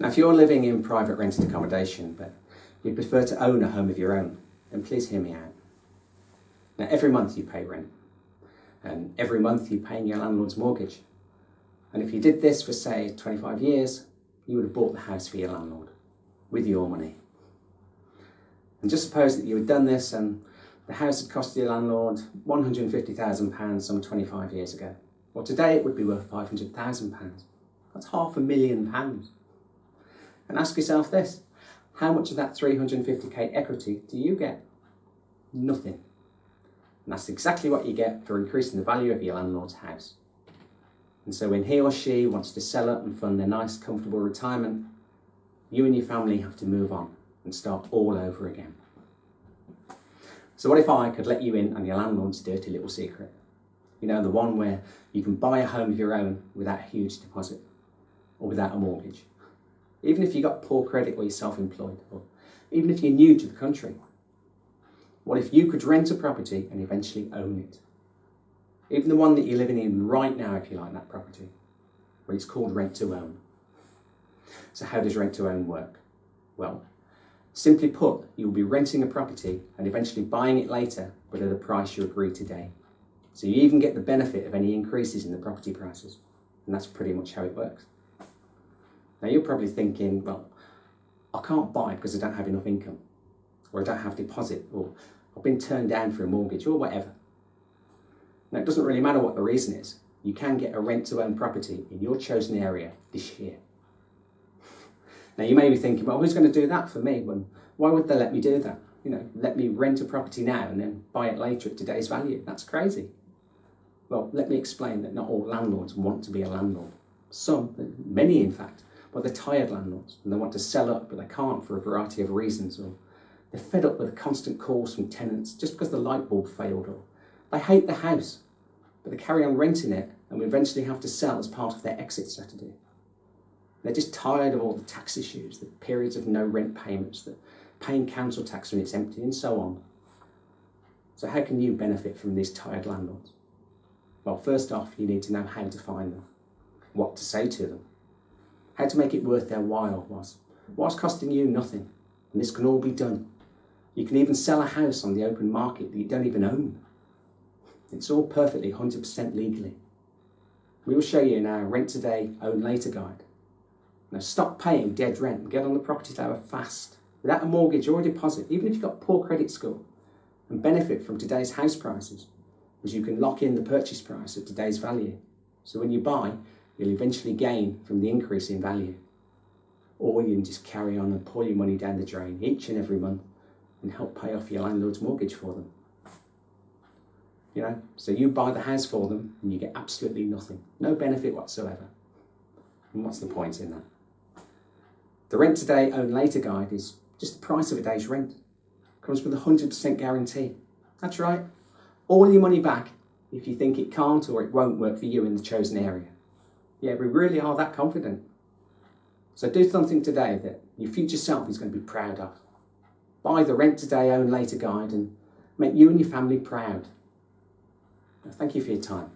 Now, if you're living in private rented accommodation, but you prefer to own a home of your own, then please hear me out. Now, every month you pay rent, and every month you pay your landlord's mortgage. And if you did this for, say, 25 years, you would have bought the house for your landlord, with your money. And just suppose that you had done this and the house had cost your landlord £150,000 some 25 years ago. Well, today it would be worth £500,000. That's £500,000. And ask yourself this, how much of that 350k equity do you get? Nothing. And that's exactly what you get for increasing the value of your landlord's house. And so when he or she wants to sell up and fund a nice, comfortable retirement, you and your family have to move on and start all over again. So what if I could let you in on your landlord's dirty little secret? You know, the one where you can buy a home of your own without a huge deposit or without a mortgage. Even if you've got poor credit or you're self-employed, or even if you're new to the country. What if you could rent a property and eventually own it? Even the one that you're living in right now, if you like, that property, where it's called rent to own. So how does rent to own work? Well, simply put, you'll be renting a property and eventually buying it later, but at a price you agree today. So you even get the benefit of any increases in the property prices. And that's pretty much how it works. Now you're probably thinking, well, I can't buy because I don't have enough income, or I don't have deposit, or I've been turned down for a mortgage, or whatever. Now it doesn't really matter what the reason is. You can get a rent to own property in your chosen area this year. Now you may be thinking, well, who's going to do that for me? Why would they let me do that? You know, let me rent a property now and then buy it later at today's value. That's crazy. Well, let me explain that not all landlords want to be a landlord. Some, many in fact, but they're tired landlords and they want to sell up, but they can't for a variety of reasons, or they're fed up with the constant calls from tenants just because the light bulb failed, or they hate the house, but they carry on renting it and will eventually have to sell as part of their exit strategy. They're just tired of all the tax issues, the periods of no rent payments, the paying council tax when it's empty, and so on. So how can you benefit from these tired landlords? Well, first off, you need to know how to find them, what to say to them, how to make it worth their while whilst costing you nothing. And this can all be done. You can even sell a house on the open market that you don't even own. It's all perfectly 100% legally. We will show you in our Rent Today, Own Later guide. Now stop paying dead rent and get on the property ladder fast, without a mortgage or a deposit, even if you've got poor credit score, and benefit from today's house prices, as you can lock in the purchase price at today's value. So when you buy, you'll eventually gain from the increase in value. Or you can just carry on and pour your money down the drain each and every month and help pay off your landlord's mortgage for them. You know, so you buy the house for them and you get absolutely nothing, no benefit whatsoever. And what's the point in that? The Rent Today, Own Later guide is just the price of a day's rent. Comes with a 100% guarantee. That's right. All your money back if you think it can't or it won't work for you in the chosen area. Yeah, we really are that confident. So do something today that your future self is going to be proud of. Buy the Rent Today, Own Later guide and make you and your family proud. Thank you for your time.